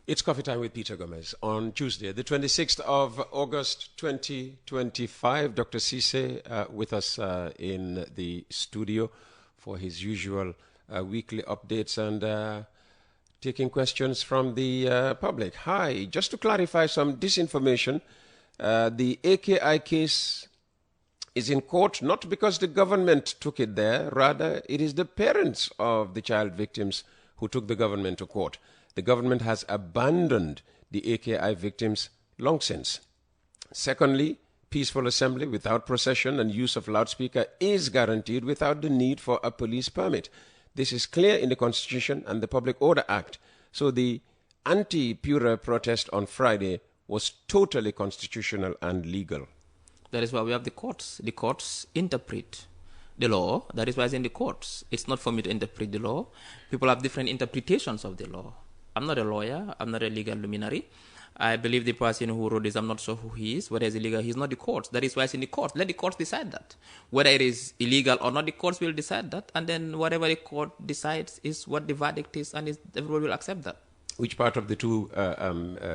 It's Coffee Time with Peter Gomez on Tuesday, the 26th of August 2025. Dr. Ceesay with us in the studio for his usual weekly updates and taking questions from the public. Hi, just to clarify some disinformation, the AKI case is in court not because the government took it there, rather it is the parents of the child victims who took the government to court. The government has abandoned the AKI victims long since. Secondly, peaceful assembly without procession and use of loudspeaker is guaranteed without the need for a police permit. This is clear in the Constitution and the Public Order Act. So the anti-PURA protest on Friday was totally constitutional and legal. That is why we have the courts. The courts interpret the law. That is why it's in the courts. It's not for me to interpret the law. People have different interpretations of the law. I'm not a lawyer. I'm not a legal luminary. I believe the person who wrote this, I'm not sure who he is, whether it's illegal, he's not the courts. That is why it's in the courts. Let the courts decide that. Whether it is illegal or not, the courts will decide that. And then whatever the court decides is what the verdict is, and everybody will accept that. Which part of the two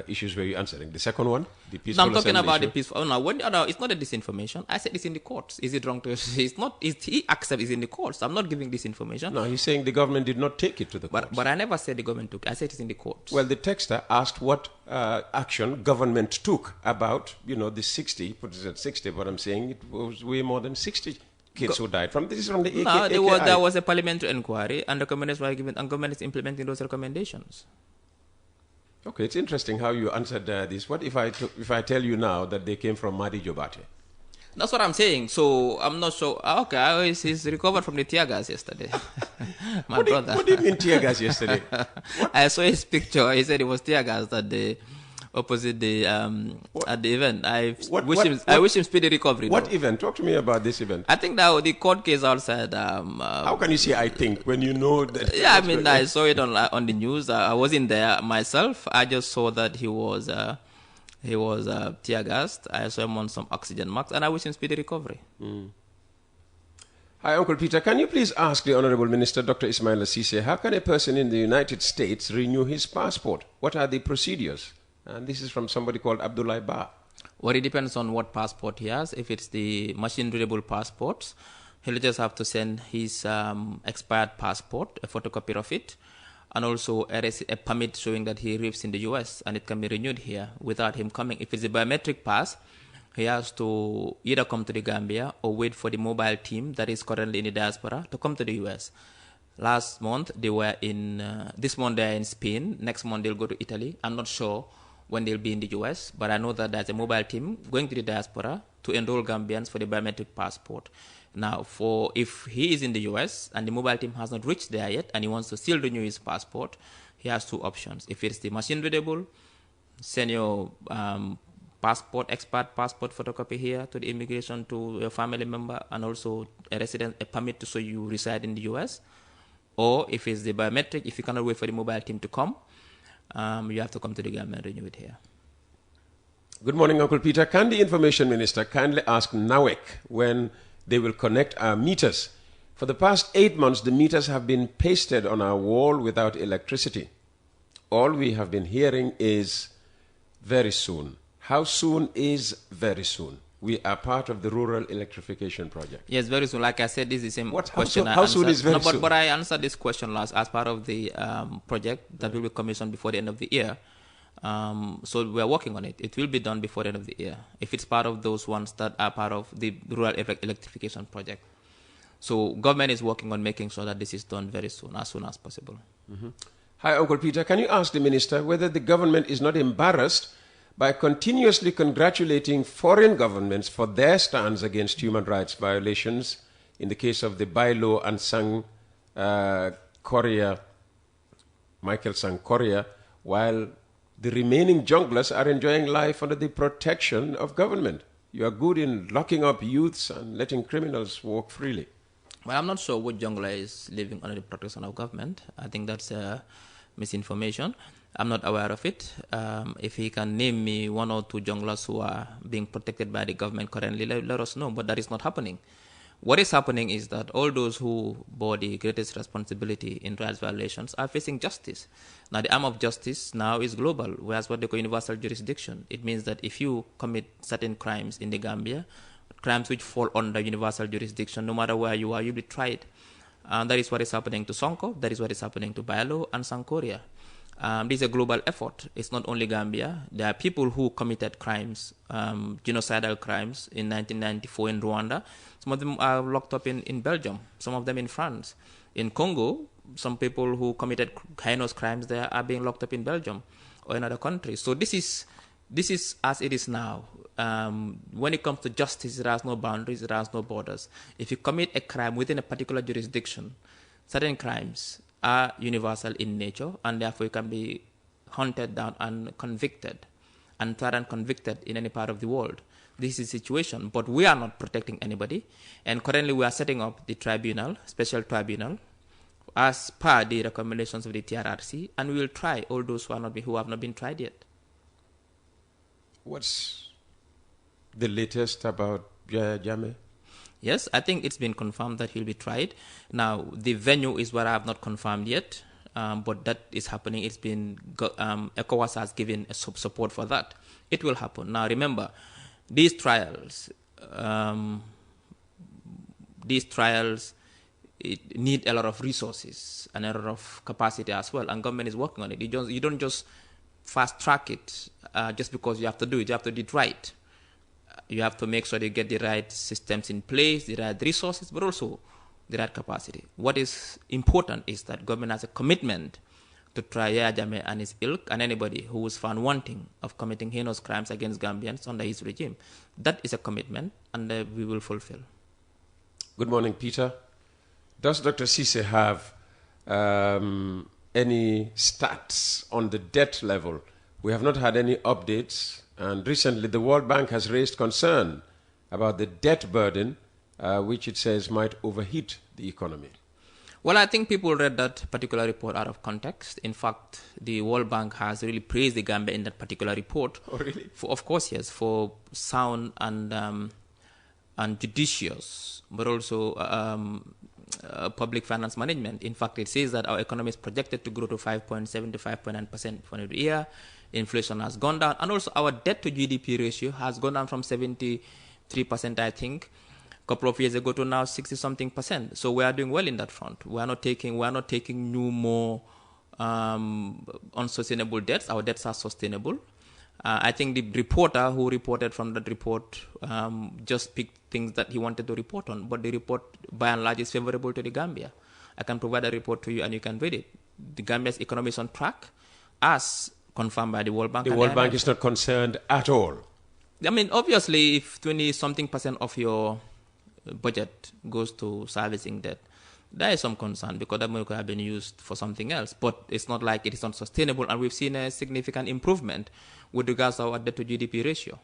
issues were you answering? The second one? The peaceful I'm talking about issue? the peaceful. Oh, no, it's not a disinformation. I said it's in the courts. Is it wrong to say it's not? He accepts it's in the courts. I'm not giving disinformation. No, he's saying the government did not take it to the courts. But I never said the government took it. I said it's in the courts. Well, the texter asked what action government took about, the 60, put it at 60, but I'm saying it was way more than 60 kids who died. This is from the AKI. There was a parliamentary inquiry, and recommendations were given, and government is implementing those recommendations. Okay, it's interesting how you answered this. What if I tell you now that they came from Madi Jobate? That's what I'm saying. So I'm not sure. Okay, he's recovered from the tear gas yesterday. My brother. What do you mean tear gas yesterday? I saw his picture. He said it was tear gas that day opposite the at the event. I wish him speedy recovery. What though. event? Talk to me about this event. I think that the court case outside. How can you say I think when you know that? Yeah, I mean I saw it on the news. I wasn't there myself. I just saw that he was tear gassed. I saw him on some oxygen masks, and I wish him speedy recovery. Hi, Uncle Peter. Can you please ask the Honorable Minister, Dr. Ismaila Ceesay, how can a person in the United States renew his passport? What are the procedures? And this is from somebody called Abdullah Ba. Well, it depends on what passport he has. If it's the machine-readable passports, he'll just have to send his expired passport, a photocopy of it, and also a permit showing that he lives in the U.S. and it can be renewed here without him coming. If it's a biometric pass, he has to either come to the Gambia or wait for the mobile team that is currently in the diaspora to come to the U.S. Last month, they were in, this month they're in Spain. Next month, they'll go to Italy. I'm not sure when they'll be in the U.S., but I know that there's a mobile team going to the diaspora to enroll Gambians for the biometric passport. Now, if he is in the U.S. and the mobile team has not reached there yet and he wants to still renew his passport, he has two options. If it's the machine-readable, send your expired passport photocopy here to the immigration to your family member and also a permit to show you reside in the U.S. Or if it's the biometric, if you cannot wait for the mobile team to come, you have to come to the Gambia and renew it here. Good morning, Uncle Peter. Can the Information Minister kindly ask NAWEC when they will connect our meters? For the past 8 months, the meters have been pasted on our wall without electricity. All we have been hearing is very soon. How soon is very soon? We are part of the Rural Electrification Project. Yes, very soon. Like I said, this is the same question. How soon is very soon? But I answered this question last as part of the project that will be commissioned before the end of the year. So we are working on it. It will be done before the end of the year, if it's part of those ones that are part of the Rural Electrification Project. So government is working on making sure that this is done very soon as possible. Hi, Uncle Peter. Can you ask the Minister whether the government is not embarrassed by continuously congratulating foreign governments for their stance against human rights violations in the case of the Bailo and Sang Michael Sang Korea, while the remaining junglers are enjoying life under the protection of government? You are good in locking up youths and letting criminals walk freely. Well, I'm not sure which jungler is living under the protection of government. I think that's misinformation. I'm not aware of it. If he can name me 1 or 2 junglers who are being protected by the government currently, let us know. But that is not happening. What is happening is that all those who bore the greatest responsibility in rights violations are facing justice. Now, the arm of justice now is global, whereas what they call universal jurisdiction. It means that if you commit certain crimes in the Gambia, crimes which fall under universal jurisdiction, no matter where you are, you'll be tried. That is what is happening to Sonko, that is what is happening to Bailo and Sankoria. This is a global effort. It's not only Gambia. There are people who committed crimes, genocidal crimes in 1994 in Rwanda. Some of them are locked up in Belgium, some of them in France. In Congo, some people who committed heinous crimes there are being locked up in Belgium or in other countries. So this is as it is now. When it comes to justice, it has no boundaries, it has no borders. If you commit a crime within a particular jurisdiction, certain crimes are universal in nature, and therefore you can be hunted down and convicted, and tried and convicted in any part of the world. This is the situation, but we are not protecting anybody, and currently we are setting up the tribunal, special tribunal, as per the recommendations of the TRRC, and we will try all those who have not been tried yet. What's the latest about Yahya Jammeh? Yes, I think it's been confirmed that he'll be tried. Now, the venue is what I have not confirmed yet, but that is happening. It's been, ECOWAS has given support for that. It will happen. Now, remember, these trials need a lot of resources and a lot of capacity as well, and government is working on it. You don't just fast track it just because you have to do it. You have to do it right. You have to make sure you get the right systems in place, the right resources, but also the right capacity. What is important is that government has a commitment to try Yahya Jammeh and his ilk and anybody who is found wanting of committing heinous crimes against Gambians under his regime. That is a commitment, and we will fulfill. Good morning, Peter. Does Dr. Ceesay have any stats on the debt level? We have not had any updates. And recently, the World Bank has raised concern about the debt burden, which it says might overheat the economy. Well, I think people read that particular report out of context. In fact, the World Bank has really praised the Gambia in that particular report. Oh, really? Of course, yes, for sound and judicious, but also public finance management. In fact, it says that our economy is projected to grow to 5.7 to 5.9% for the year. Inflation has gone down, and also our debt to GDP ratio has gone down from 73%, I think, a couple of years ago to now 60-something%. So we are doing well in that front. We are not taking new, more unsustainable debts. Our debts are sustainable. I think the reporter who reported from that report just picked things that he wanted to report on, but the report, by and large, is favorable to the Gambia. I can provide a report to you, and you can read it. The Gambia's economy is on track, as confirmed by the World Bank. The World Bank is not concerned at all. I mean, obviously, if 20-something% of your budget goes to servicing debt, there is some concern because that money could have been used for something else. But it's not like it is unsustainable, and we've seen a significant improvement with regards to our debt to GDP ratio.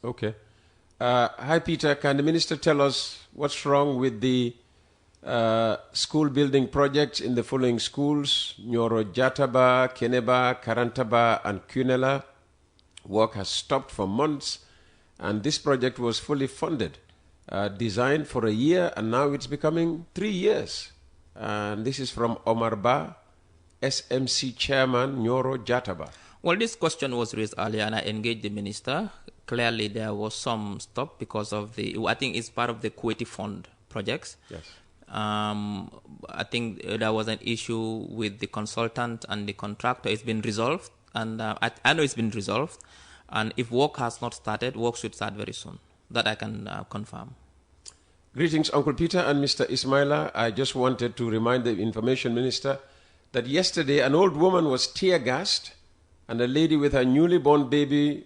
Okay. Hi, Peter. Can the minister tell us what's wrong with the school building projects in the following schools: Nyoro Jataba, Keneba, Karantaba, and Kunela? Work has stopped for months, and this project was fully funded, designed for a year, and now it's becoming 3 years. And this is from Omar Ba, SMC Chairman, Nyoro Jataba. Well, this question was raised earlier, and I engaged the minister. Clearly, there was some stop because of I think it's part of the Kuwaiti Fund projects. Yes. I think there was an issue with the consultant and the contractor. It's been resolved, and I know it's been resolved. And if work has not started, work should start very soon. That I can confirm. Greetings, Uncle Peter and Mr. Ismaila. I just wanted to remind the Information Minister that yesterday an old woman was tear-gassed and a lady with her newly born baby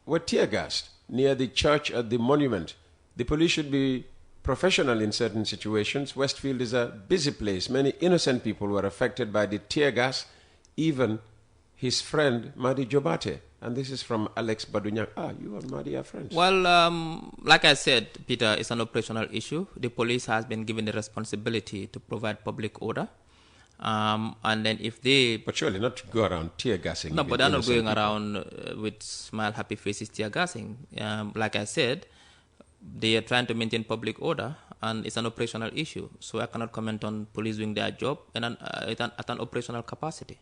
were tear-gassed near the church at the monument. The police should be professional in certain situations. Westfield is a busy place. Many innocent people were affected by the tear gas, even his friend Madi Jobate. And this is from Alex Badunyak. You and Madi are friends. Well, like I said, Peter, it's an operational issue. The police has been given the responsibility to provide public order. And then if they... But surely not to go around tear gassing. No, but they're not going around with smile, happy faces tear gassing. Like I said, they are trying to maintain public order, and it's an operational issue. So I cannot comment on police doing their job and at an operational capacity.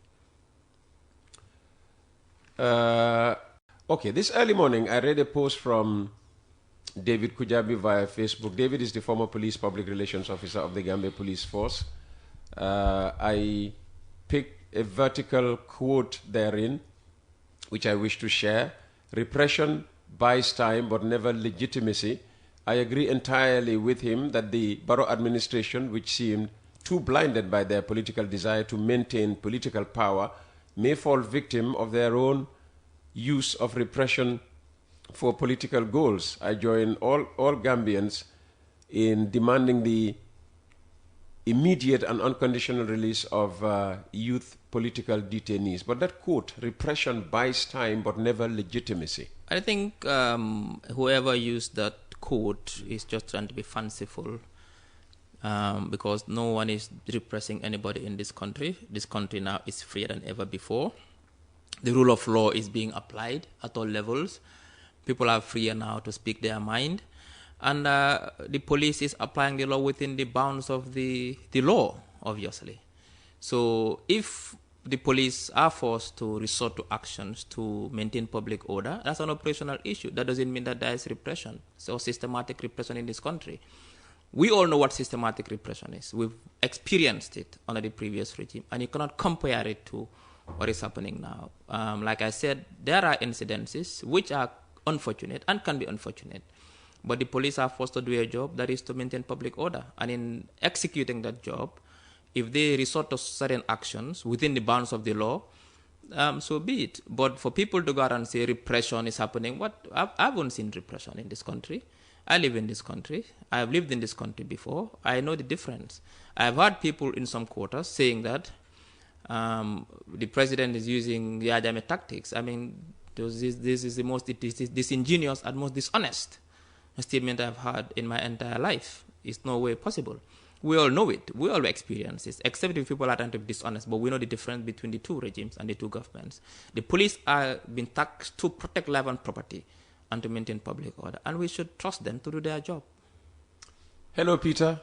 Okay, this early morning I read a post from David Kujabi via Facebook. David is the former police public relations officer of the Gambia Police Force. I picked a vertical quote therein, which I wish to share. Repression buys time but never legitimacy. I agree entirely with him that the borough administration, which seemed too blinded by their political desire to maintain political power, may fall victim of their own use of repression for political goals. I join all Gambians in demanding the immediate and unconditional release of youth political detainees. But that quote, repression buys time but never legitimacy. I think whoever used that quote is just trying to be fanciful, because no one is repressing anybody in this country. This country now is freer than ever before. The rule of law is being applied at all levels. People are freer now to speak their mind. And the police is applying the law within the bounds of the law, obviously. So if the police are forced to resort to actions to maintain public order, that's an operational issue. That doesn't mean that there is repression, so systematic repression in this country. We all know what systematic repression is. We've experienced it under the previous regime, and you cannot compare it to what is happening now. Like I said, there are incidences which are unfortunate and can be unfortunate, but the police are forced to do a job that is to maintain public order. And in executing that job, if they resort to certain actions within the bounds of the law, so be it. But for people to go out and say repression is happening, I haven't seen repression in this country. I live in this country. I have lived in this country before. I know the difference. I have heard people in some quarters saying that the president is using the Ajame tactics. I mean, this is the most disingenuous and most dishonest statement I've heard in my entire life. It's no way possible. We all know it. We all experience it, except if people are trying to be dishonest. But we know the difference between the two regimes and the two governments. The police are being taxed to protect life and property and to maintain public order, and we should trust them to do their job. Hello, Peter.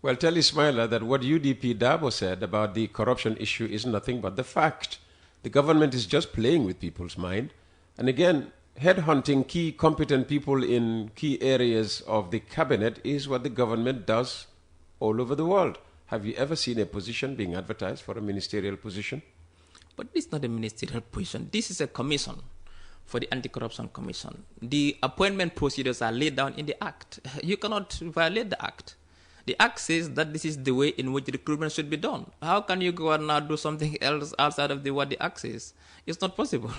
Well, tell Ismaila that what UDP Dabo said about the corruption issue is nothing but the fact. The government is just playing with people's mind. And again, headhunting key competent people in key areas of the cabinet is what the government does all over the world. Have you ever seen a position being advertised for a ministerial position? But this is not a ministerial position. This is a commission for the Anti-Corruption Commission. The appointment procedures are laid down in the Act. You cannot violate the Act. The Act says that this is the way in which recruitment should be done. How can you go and now do something else outside of what the Act says? It's not possible.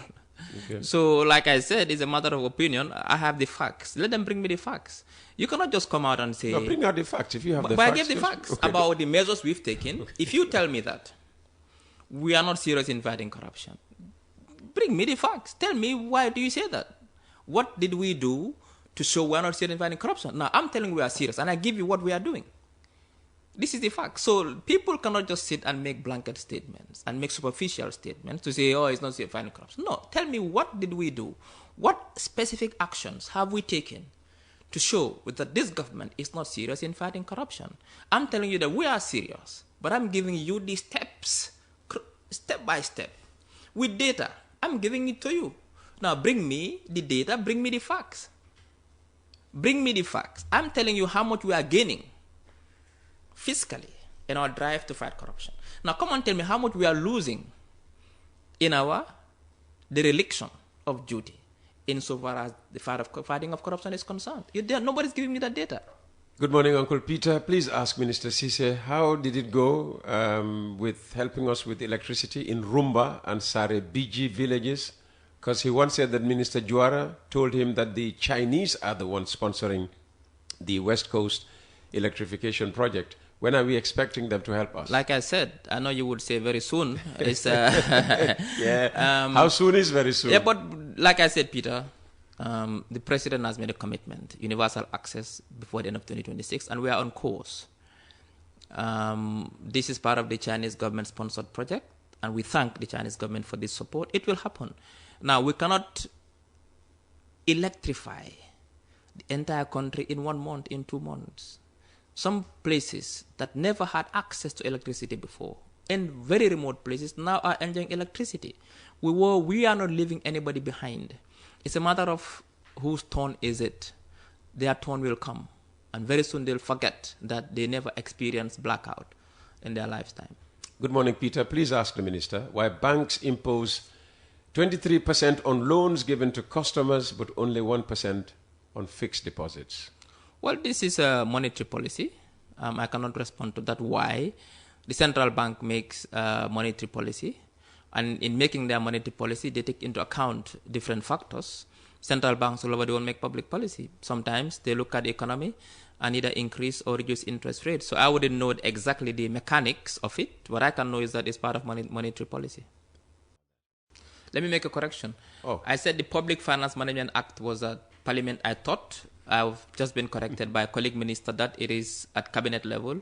Okay. So, like I said, it's a matter of opinion. I have the facts. Let them bring me the facts. You cannot just come out and say... No, bring out the facts if you have the facts. But I gave the facts about the measures we've taken. Okay. If you tell me that we are not serious in fighting corruption, bring me the facts. Tell me, why do you say that? What did we do to show we are not serious in fighting corruption? Now, I'm telling you we are serious, and I give you what we are doing. This is the fact. So people cannot just sit and make blanket statements and make superficial statements to say, oh, it's not serious fighting corruption. No, tell me, what did we do? What specific actions have we taken to show that this government is not serious in fighting corruption? I'm telling you that we are serious, but I'm giving you the steps, step by step, with data. I'm giving it to you. Now bring me the data, bring me the facts. Bring me the facts. I'm telling you how much we are gaining fiscally in our drive to fight corruption. Now come and tell me how much we are losing in our dereliction of duty insofar as the fighting of corruption is concerned. Nobody's giving me that data. Good morning, Uncle Peter. Please ask Minister Ceesay, how did it go with helping us with electricity in Rumba and Sare BG villages? Because he once said that Minister Juara told him that the Chinese are the ones sponsoring the West Coast Electrification project. When are we expecting them to help us? Like I said, I know you would say very soon. It's, yeah. How soon is very soon? Yeah, but like I said, Peter, the president has made a commitment, universal access before the end of 2026, and we are on course. This is part of the Chinese government-sponsored project, and we thank the Chinese government for this support. It will happen. Now, we cannot electrify the entire country in 1 month, in 2 months. Some places that never had access to electricity before, in very remote places, now are enjoying electricity. We are not leaving anybody behind. It's a matter of whose turn is it. Their turn will come. And very soon they'll forget that they never experienced blackout in their lifetime. Good morning, Peter. Please ask the Minister why banks impose 23% on loans given to customers, but only 1% on fixed deposits. Well, this is a monetary policy. I cannot respond to that. Why? The central bank makes monetary policy. And in making their monetary policy, they take into account different factors. Central banks all over the world make public policy. Sometimes they look at the economy and either increase or reduce interest rates. So I wouldn't know exactly the mechanics of it. What I can know is that it's part of monetary policy. Let me make a correction. I said the Public Finance Management Act was at Parliament. I thought I've just been corrected by a colleague minister that it is at cabinet level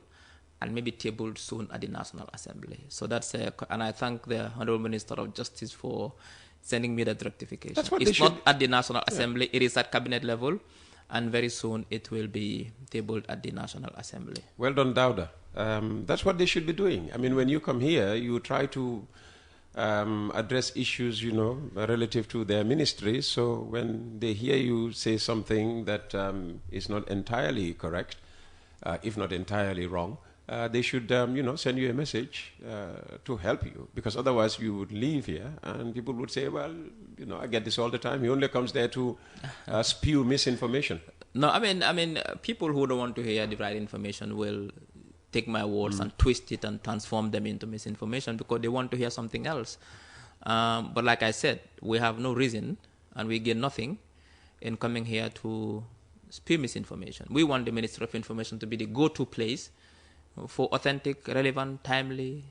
and maybe tabled soon at the National Assembly. So that's and I thank the Honourable Minister of Justice for sending me that rectification. It's not at the National Assembly, it is at cabinet level, and very soon it will be tabled at the National Assembly. Well done, Dauda. That's what they should be doing. I mean, when you come here, you try to address issues, relative to their ministry. So when they hear you say something that is not entirely correct, if not entirely wrong, they should, send you a message to help you, because otherwise you would leave here and people would say, well, I get this all the time. He only comes there to spew misinformation. No, I mean, people who don't want to hear the right information will take my words and twist it and transform them into misinformation because they want to hear something else. But like I said, we have no reason and we gain nothing in coming here to spew misinformation. We want the Ministry of Information to be the go-to place for authentic, relevant, timely,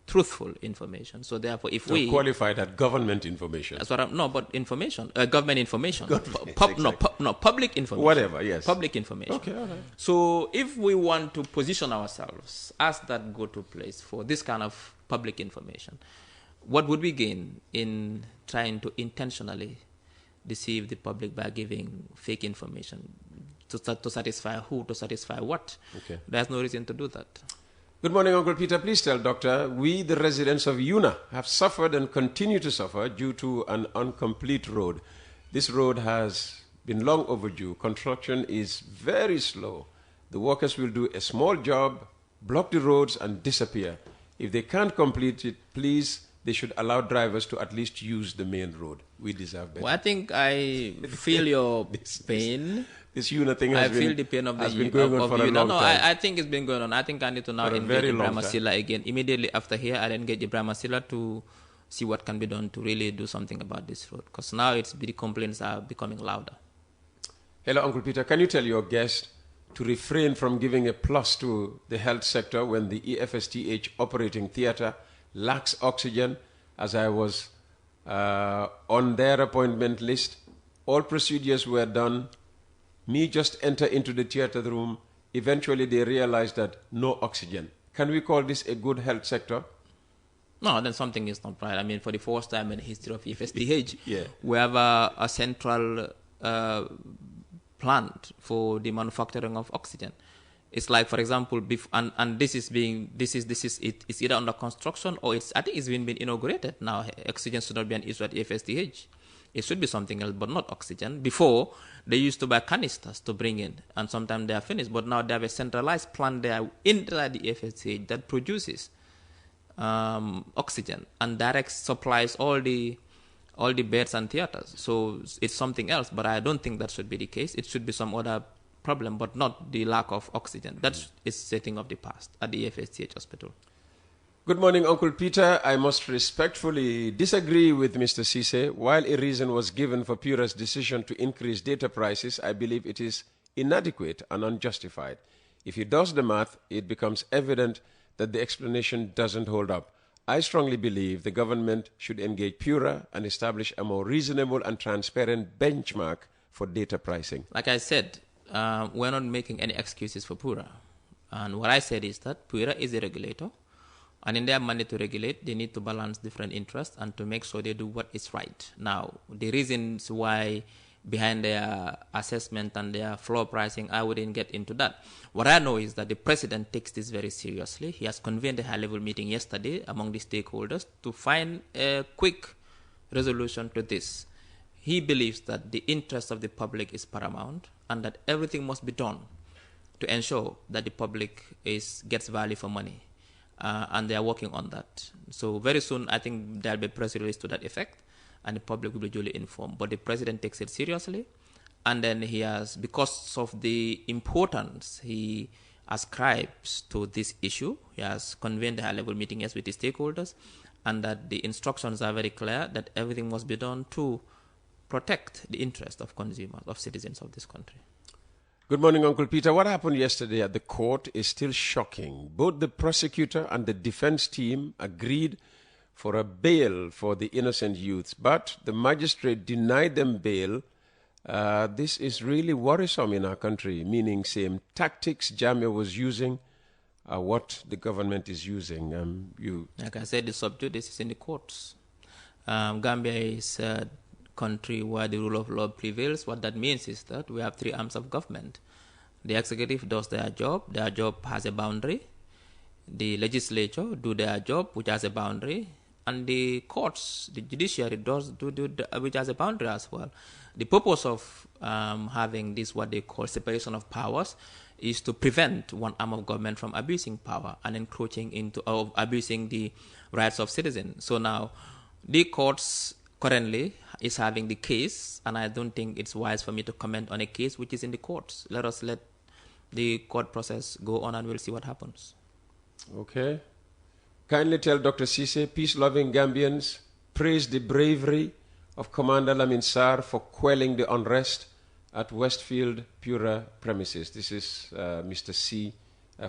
truthful information. So therefore, if we qualify that government information. That's what but information, government information. Public information. Whatever, yes. Public information. Okay, all right. So if we want to position ourselves as that go-to place for this kind of public information, what would we gain in trying to intentionally deceive the public by giving fake information? To satisfy who? To satisfy what? Okay. There's no reason to do that. Good morning, Uncle Peter. Please tell Doctor, we, the residents of Yuna, have suffered and continue to suffer due to an incomplete road. This road has been long overdue. Construction is very slow. The workers will do a small job, block the roads and disappear. If they can't complete it, please, they should allow drivers to at least use the main road. We deserve better. Well, I think I feel your pain. This Yuna thing has feel the pain of been going on for a long time. I think it's been going on. I think I need to now engage Ibrahim Silla again. Immediately after here, I'll engage Ibrahim Silla to see what can be done to really do something about this road. Because now the complaints are becoming louder. Hello, Uncle Peter. Can you tell your guest to refrain from giving a plus to the health sector when the EFSTH operating theatre lacks oxygen? As I was on their appointment list, all procedures were done. Me just enter into the theatre room. Eventually, they realized that no oxygen. Can we call this a good health sector? No, then something is not right. I mean, for the first time in the history of EFSTH, yeah, we have a central plant for the manufacturing of oxygen. It's like, for example, and this is it's either under construction or I think it's been inaugurated now. Oxygen should not be an issue at EFSTH. It should be something else, but not oxygen. Before, they used to buy canisters to bring in, and sometimes they are finished. But now they have a centralized plant there inside the FSH that produces oxygen and direct supplies all the beds and theaters. So it's something else, but I don't think that should be the case. It should be some other problem, but not the lack of oxygen. That is a thing of the past at the FSH hospital. Good morning, Uncle Peter. I must respectfully disagree with Mr. Ceesay. While a reason was given for PURA's decision to increase data prices, I believe it is inadequate and unjustified. If he does the math, it becomes evident that the explanation doesn't hold up. I strongly believe the government should engage PURA and establish a more reasonable and transparent benchmark for data pricing. Like I said, we're not making any excuses for PURA. And what I said is that PURA is a regulator. And in their mandate to regulate, they need to balance different interests and to make sure they do what is right. Now, the reasons why behind their assessment and their floor pricing. I wouldn't get into that. What I know is that the president takes this very seriously. He has convened a high-level meeting yesterday among the stakeholders to find a quick resolution to this. He believes that the interest of the public is paramount and that everything must be done to ensure that the public gets value for money. And they are working on that. So very soon, I think there will be a press release to that effect, and the public will be duly informed. But the president takes it seriously, and then he has, because of the importance he ascribes to this issue, he has convened a high-level meeting with the stakeholders, and that the instructions are very clear that everything must be done to protect the interest of consumers, of citizens of this country. Good morning, Uncle Peter. What happened yesterday at the court is still shocking. Both the prosecutor and the defense team agreed for a bail for the innocent youths, but the magistrate denied them bail. This is really worrisome in our country, meaning same tactics Gambia was using are what the government is using. Like I said, the subject is in the courts. Gambia is country where the rule of law prevails. What that means is that we have three arms of government. The executive does their job has a boundary. The legislature do their job, which has a boundary. And the courts, the judiciary which has a boundary as well. The purpose of having this, what they call separation of powers, is to prevent one arm of government from abusing power and encroaching into, or abusing the rights of citizens. So now, the courts currently is having the case, and I don't think it's wise for me to comment on a case which is in the courts. Let the court process go on, and we'll see what happens. Okay. Kindly tell Dr. Ceesay, peace-loving Gambians, praise the bravery of Commander Lamin Sarr for quelling the unrest at Westfield PURA premises. This is Mr. C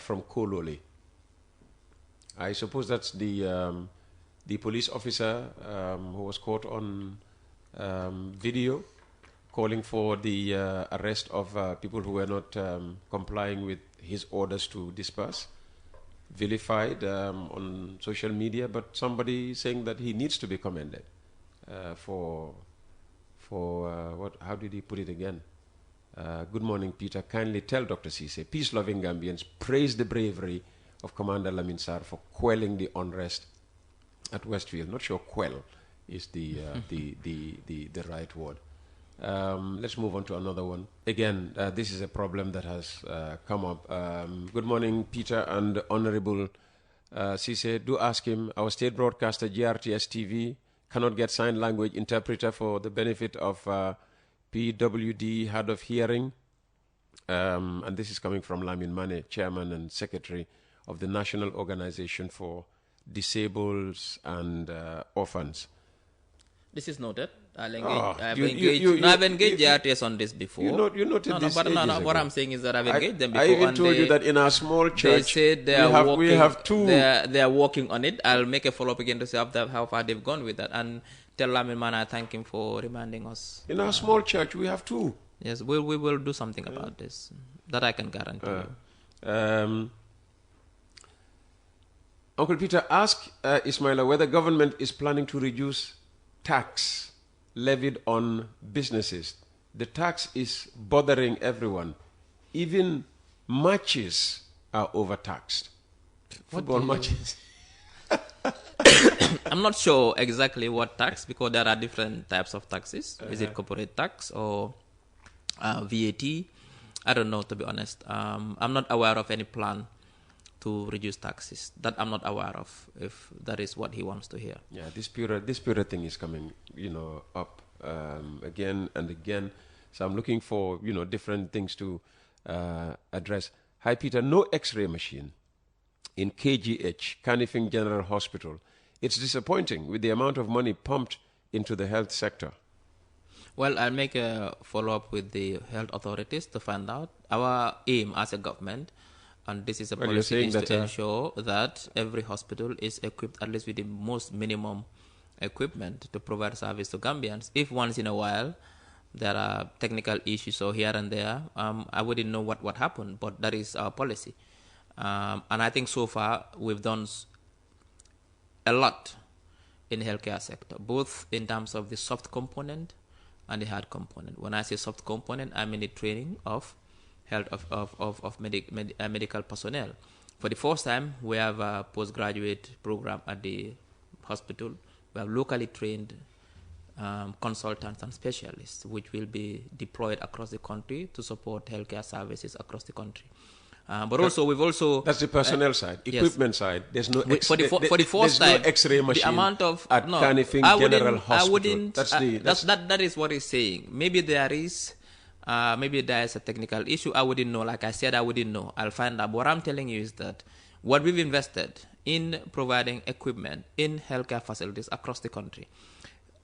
from Kololi. I suppose that's the police officer who was caught on video calling for the arrest of people who were not complying with his orders to disperse. Vilified on social media, but somebody saying that he needs to be commended for what? How did he put it again? Good morning, Peter. Kindly tell Dr. Ceesay, peace-loving Gambians, praise the bravery of Commander Lamin Sarr for quelling the unrest at Westfield. Not sure quell is the right word. Let's move on to another one. Again, this is a problem that has come up. Good morning, Peter and Honorable Ceesay. Do ask him, our state broadcaster GRTS TV cannot get sign language interpreter for the benefit of PWD hard of hearing. And this is coming from Lamin Mane, Chairman and Secretary of the National Organization for Disabled and Orphans. This is noted. I've engaged JRTS on this before. You noted this ages ago. What I'm saying is that I've engaged them before. I even told you that in our small church, they said we have two. They are working on it. I'll make a follow-up again to see how far they've gone with that. And tell Lamin Man I thank him for reminding us. In our small church, we have two. Yes, we will do something about this. That I can guarantee you. Uncle Peter, ask Ismaila whether government is planning to reduce tax levied on businesses. The tax is bothering everyone. Even matches are overtaxed. Football matches. I'm not sure exactly what tax, because there are different types of taxes. Is it corporate tax or VAT? I don't know, to be honest. I'm not aware of any plan to reduce taxes. That I'm not aware of, if that is what he wants to hear. Yeah, this PURA thing is coming, up again and again. So I'm looking for, different things to address. Hi, Peter. No X-ray machine in KGH, Canifing General Hospital. It's disappointing with the amount of money pumped into the health sector. Well, I'll make a follow-up with the health authorities to find out. Our aim as a government, and this is a policy, is to ensure that every hospital is equipped at least with the most minimum equipment to provide service to Gambians. If once in a while there are technical issues or here and there, I wouldn't know what happened, but that is our policy. And I think so far we've done a lot in the healthcare sector, both in terms of the soft component and the hard component. When I say soft component, I mean the training of health of medical personnel. For the first time, we have a postgraduate program at the hospital. We have locally trained consultants and specialists, which will be deployed across the country to support healthcare services across the country. But also, we've also... That's the personnel side. Equipment side. There's no for the first time, no X-ray machine the amount of... at Canifing General Hospital. That is what he's saying. Maybe there is a technical issue. I wouldn't know. Like I said, I wouldn't know. I'll find out. What I'm telling you is that what we've invested in providing equipment in healthcare facilities across the country,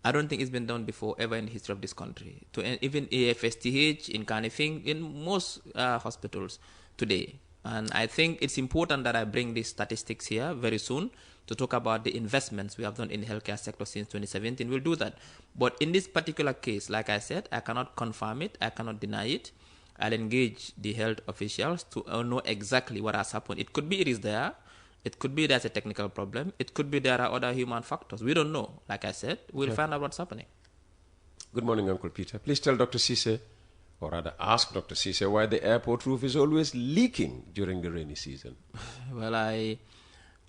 I don't think it's been done before ever in the history of this country. Even AFSTH in Canifing, in most hospitals today. And I think it's important that I bring these statistics here very soon to talk about the investments we have done in the healthcare sector since 2017. We'll do that. But in this particular case, like I said, I cannot confirm it. I cannot deny it. I'll engage the health officials to know exactly what has happened. It could be it is there. It could be there's a technical problem. It could be there are other human factors. We don't know. Like I said, we'll find out what's happening. Good morning, Uncle Peter. Please tell Dr. Ceesay, or rather ask Dr. Ceesay, why the airport roof is always leaking during the rainy season. Well,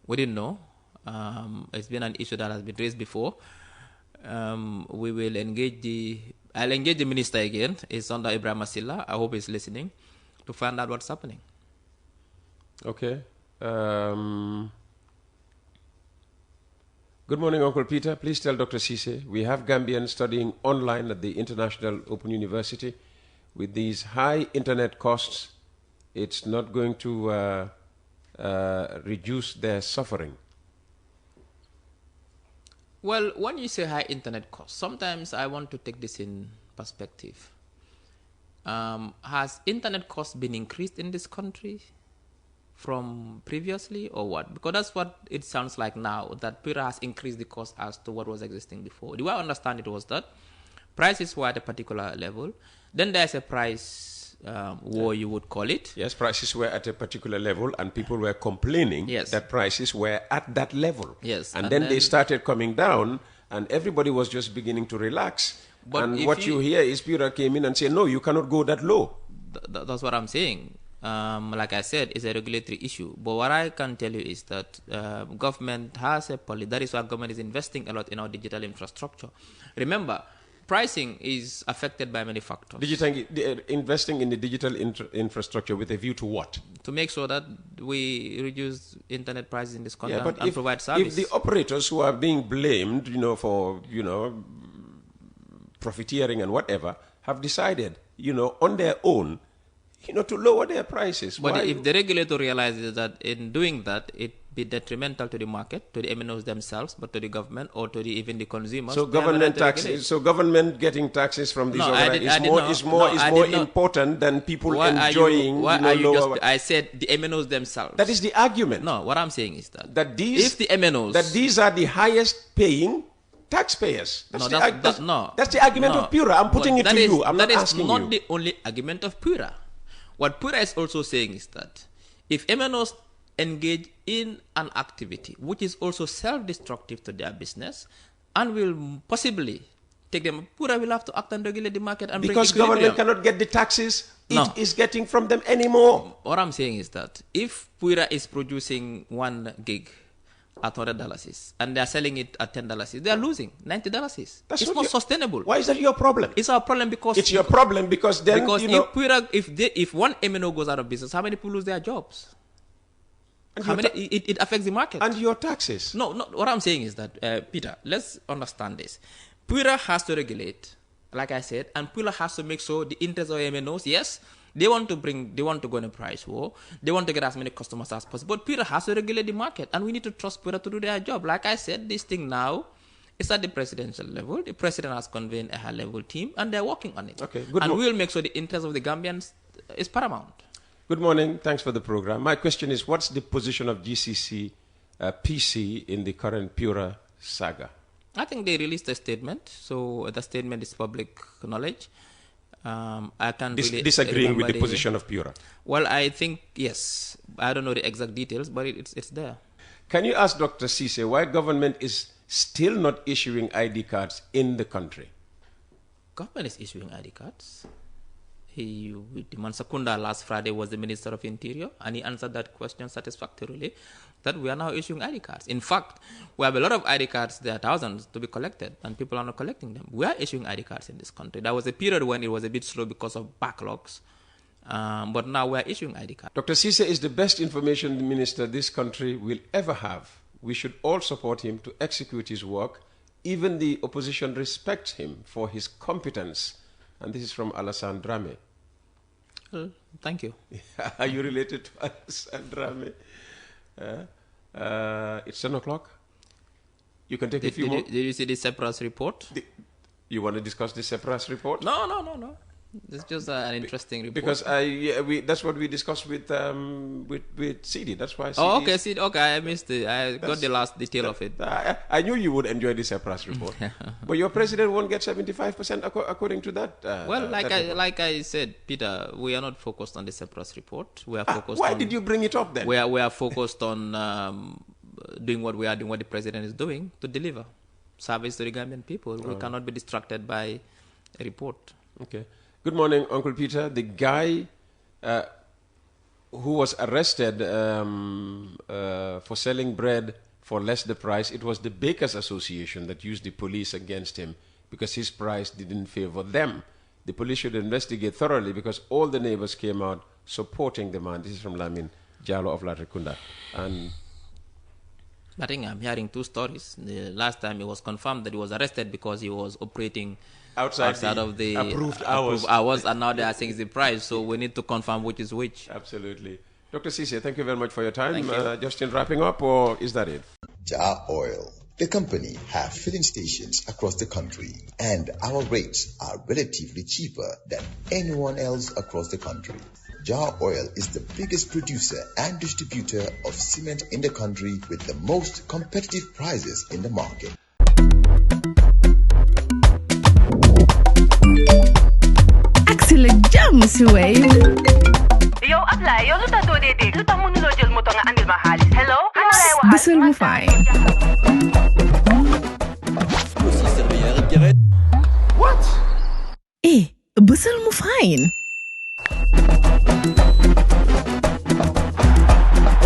we didn't know. It's been an issue that has been raised before. We will engage I'll engage the minister again. It's under Ibrahim Asila. I hope he's listening to find out what's happening. Okay. Good morning, Uncle Peter. Please tell Dr. Ceesay, we have Gambians studying online at the International Open University. With these high internet costs, it's not going to reduce their suffering. Well, when you say high internet costs, sometimes I want to take this in perspective. Has internet costs been increased in this country from previously or what? Because that's what it sounds like now, that PURA has increased the cost as to what was existing before. The way I understand it was that prices were at a particular level. Then there's a price war, you would call it. Yes, prices were at a particular level and people were complaining that prices were at that level. Yes. And then they started coming down and everybody was just beginning to relax. But and what you hear is PURA came in and said, no, you cannot go that low. That's what I'm saying. Like I said, it's a regulatory issue. But what I can tell you is that government has a policy. That is why government is investing a lot in our digital infrastructure. Remember, pricing is affected by many factors. Investing in the digital infrastructure with a view to what? To make sure that we reduce internet prices in this country and provide service. If the operators who are being blamed, for, profiteering and whatever, have decided, on their own, to lower their prices. But if the regulator realizes that in doing that, it be detrimental to the market, to the MNOs themselves, but to the government or to even the consumers. So government getting taxes from these is more important than people enjoying. I said the MNOs themselves. That is the argument. No, what I'm saying is that if the MNOs these are the highest paying taxpayers. That's the argument of PURA. I'm putting it to you. I'm not asking you. That is not the only argument of PURA. What PURA is also saying is that if MNOs engage in an activity which is also self-destructive to their business and will possibly take them, PURA will have to act and regulate the market and because government cannot get the taxes it is getting from them anymore. What I'm saying is that if PURA is producing 1 gig at $100 and they're selling it at $10, they're losing $90. It's not sustainable. Why is that your problem? It's our problem because it's your problem because then if PURA, if one MNO goes out of business, how many people lose their jobs? It affects the market. And your taxes. No, what I'm saying is that, Peter, let's understand this. PURA has to regulate, like I said, and PURA has to make sure the interests of MNOs, yes, they want to go in a price war. They want to get as many customers as possible. But PURA has to regulate the market, and we need to trust PURA to do their job. Like I said, this thing now is at the presidential level. The president has convened a high-level team, and they're working on it. Okay, and we will make sure the interest of the Gambians is paramount. Good morning. Thanks for the program. My question is, what's the position of GCC PC in the current PURA saga? I think they released a statement, so the statement is public knowledge. I can't really disagreeing with the position of PURA. Well, I think yes. I don't know the exact details, but it's there. Can you ask Dr. Ceesay why government is still not issuing ID cards in the country? government is issuing ID cards. Mansakunda last Friday was the Minister of Interior, and he answered that question satisfactorily, that we are now issuing ID cards. In fact, we have a lot of ID cards, there are thousands to be collected, and people are not collecting them. We are issuing ID cards in this country. There was a period when it was a bit slow because of backlogs, but now we are issuing ID cards. Dr. Ceesay is the best information minister this country will ever have. We should all support him to execute his work. Even the opposition respects him for his competence. And this is from Alassane Dramé. Well, thank you. Are you related to Alassane Dramé? It's 10 o'clock. You can take a few more. Did you see the Sepras report? You want to discuss the Sepras report? No. It's just an interesting report. Because that's what we discussed with CD. That's why. Oh, okay, CD. Okay, I missed it. I got the last detail of it. I knew you would enjoy the Sepras report. But your president won't get 75% according to that. Well, like I said, Peter, we are not focused on the Sepras report. We are focused. Why did you bring it up then? We are focused on doing what we are doing, what the president is doing to deliver service to the Gambian people. We cannot be distracted by a report. Okay. Good morning, Uncle Peter. The guy who was arrested for selling bread for less the price, it was the Bakers Association that used the police against him because his price didn't favor them. The police should investigate thoroughly because all the neighbors came out supporting the man. This is from Lamin Jallo of Latrikunda. And I think I'm hearing two stories. The last time it was confirmed that he was arrested because he was operating outside of the approved hours, and now they are saying it's the price. So we need to confirm which is which. Absolutely. Dr. Ceesay, thank you very much for your time. Thank you. Just in wrapping up, or is that it? Jar Oil. The company have filling stations across the country, and our rates are relatively cheaper than anyone else across the country. Jar Oil is the biggest producer and distributor of cement in the country with the most competitive prices in the market. Excellent jam, Ceesay. Yo, apply. Yo, luta do dede. Luta mo nulo jël moto nga andil ma xaalis. Hello? Busel mu fine. What? Busel mu fine.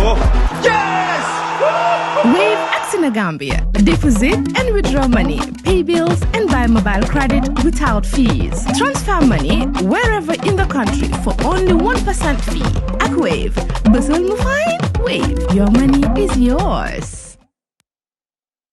Oh. Yes! Wave Accent Gambia. Deposit and withdraw money, pay bills and buy mobile credit without fees. Transfer money wherever in the country for only 1% fee. At Wave. Busel mu fine? Wave. Your money is yours.